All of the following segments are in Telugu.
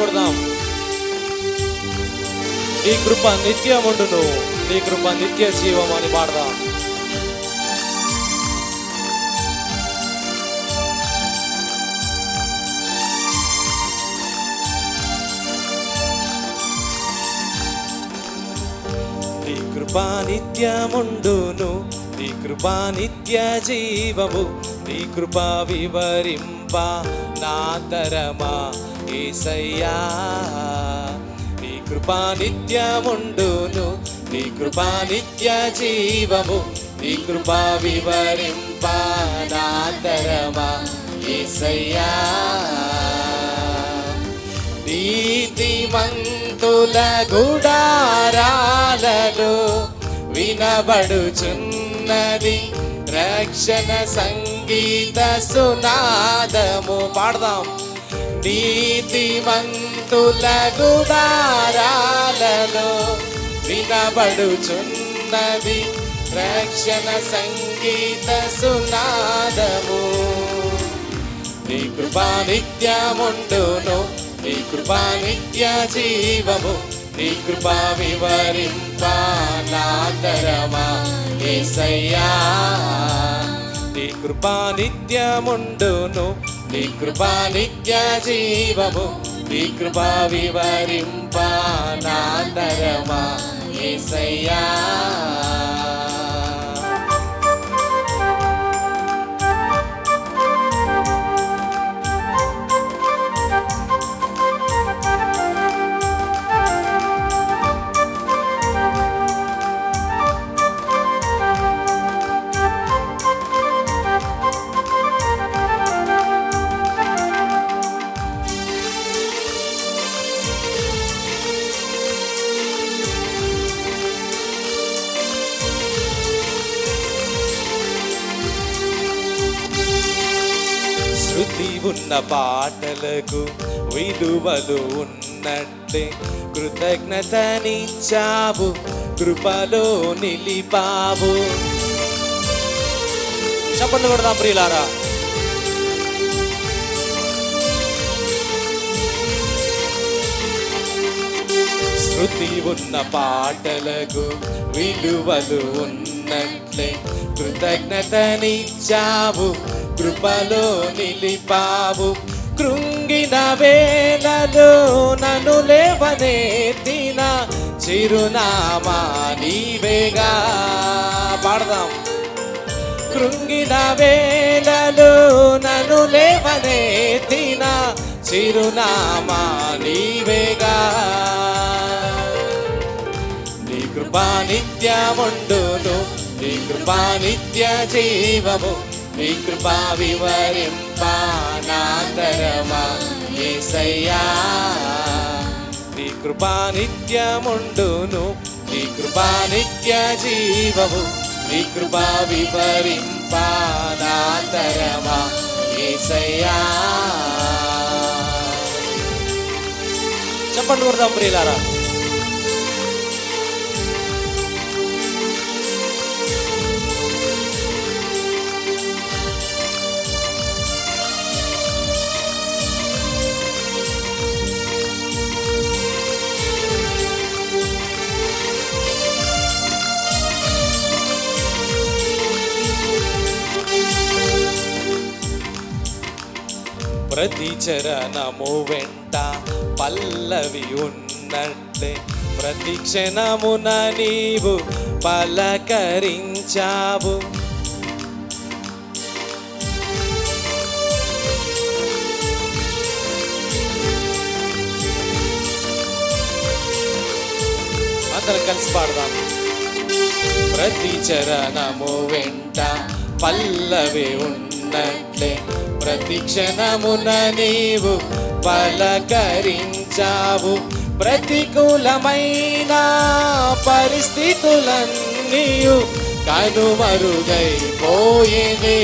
కొడదాం. నీ కృప నిత్యముండును, నీ కృప నిత్య జీవం అని పాడదాం. నీ కృప నిత్యముండును, నీ కృప నిత్య జీవము, నీ కృప వివరింప నా తరమా యేసయ్యా. నీ కృప నిత్యముండును, నీ కృప నిత్య జీవము, నీ కృప వివరింప నా తరమా యేసయ్యా. నీతిమంతుల గుడారాలలో వినబడుచున్నది రక్షణ సంగీత సునాదము. పాడదాం. నీతిమంతుల గుడారాలలో వినబడుచున్నది రక్షణ సంగీత సునాదము. నీ కృపా నిత్యముండును, నీ కృపా నిత్య జీవము, నీ కృపా వివరింప నా తరమా యేసయ్యా. నీ కృపా నిత్యముండును, నీ కృపా నిత్య జీవము, నీ కృపా వివరింప నా తరమా యేసయ్యా. శృతి ఉన్న పాటలకు విలువలు ఉన్నట్టే కృతజ్ఞతనిచ్చావు, కృపలో నిలిపావు. చప్పట్లు కొడదాం ప్రియులారా. శృతి ఉన్న పాటలకు విలువలు ఉన్నట్లే కృతజ్ఞతనిచ్చావు, కృపలో నిలిపావు. కృంగిన వేళలో నన్ను లేవనెత్తిన చిరునామా నీవేగా. పాడదాం. కృంగిన వేళలో నన్ను లేవనెత్తిన చిరునామా నీవేగా. నీ కృపా నిత్యముండును, నీ కృపా నిత్య జీవము, నీ కృపా వివరింప నా తరమా యేసయ్యా. నీ కృపా నిత్యముండును, నీ కృపా నిత్య జీవము, నీ కృపా వివరింప నా తరమా యేసయ్యా. చప్పట్లు కొడదాం ప్రియులారా. ప్రతి చరణము వెంట పల్లవి ఉన్నట్లే ప్రతి క్షణమున నీవు పలకరించావు. అందరం కలిసి పాడదాం. ప్రతి చరణము వెంట పల్లవి ఉన్నట్లే ప్రతి క్షణమున నీవు పలకరించావు. ప్రతికూలమైన పరిస్థితులన్నీయు కనుమరుగైపోయేనే.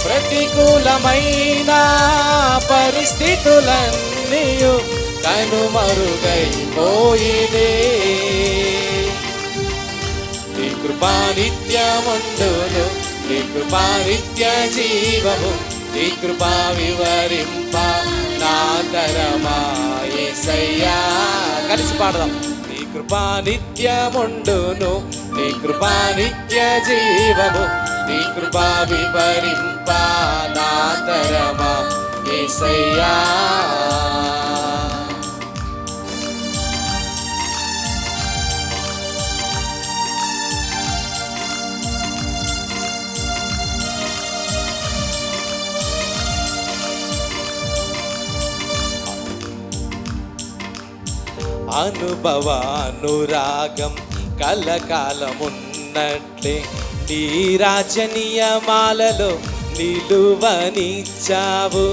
ప్రతికూలమైన పరిస్థితులన్నీయు కనుమరుగైపోయేనే. నీ కృపా నిత్యముండును, నీ కృపా నిత్య జీవము, నీ కృప వివరింప నా తరమా యేసయ్యా. కలిసి పాడదాం. నీ కృప నిత్యముండును, నీ కృప నిత్య జీవము, నీ కృప వివరింప నా తరమా యేసయ్యా. అనుభవానురాగం కలకాలమున్నట్లే నీ రాజ్య నియమాలలో నిలువనిచ్చావు.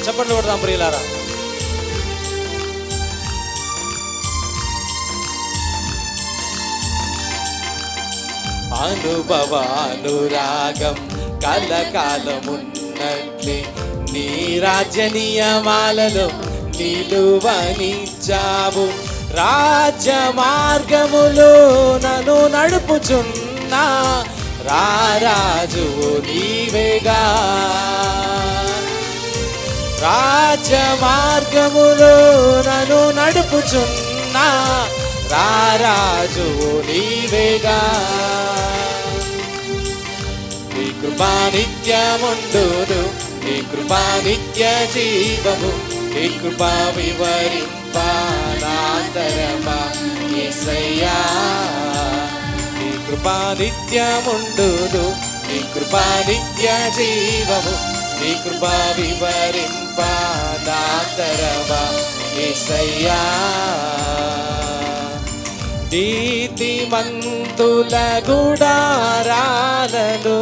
చెప్పండి కొడదాం ప్రియులారా. అనుభవానురాగం కలకాలమున్నట్లే నీ రాజ్య నియమాలలో నిలువనిచ్చావు. రాజ్య మార్గములో నన్ను నడుపుచున్నా రారాజు నీవేగా. రాజ్య మార్గములో నన్ను నడుపుచున్నా రారాజు నీవేగా. నీ కృపా నిత్యముండును, నీ కృపా నిత్య జీవము, నీ కృపా వివరింప నా తరమా యేసయ్యా. నీ కృపా నిత్యముండును, నీ కృపా నిత్య జీవము, నీ కృపా వివరింప నా తరమా యేసయ్యా. నీతిమంతుల గుడారాలలో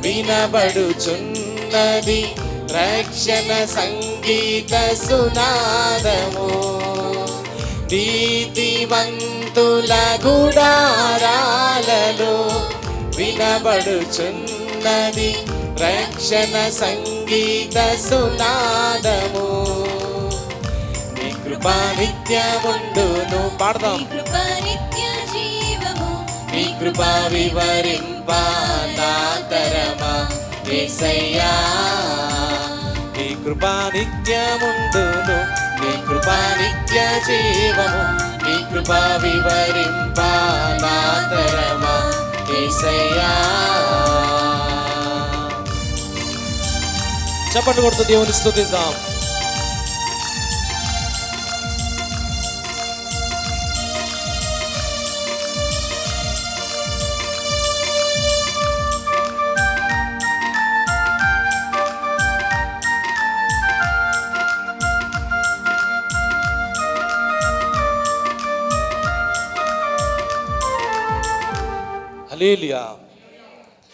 వినబడుచున్నది రక్షణ సంగీత సునాదము. నీతిమంతుల గుడారాలలో వినబడుచున్నది రక్షణ సంగీత సునాదము. నీ కృపా నిత్యముండును, పాడదాం. నీ కృపా వివరింప నా తరమా యేసయ్యా. నీ కృపా నిత్యముండును, నీ కృపా నిత్య జీవము, నీ కృపా వివరింప నా తరమా యేసయ్యా. చప్పట్లు కొడుతూ దేవుని స్తుతిద్దాం. హల్లెలూయా.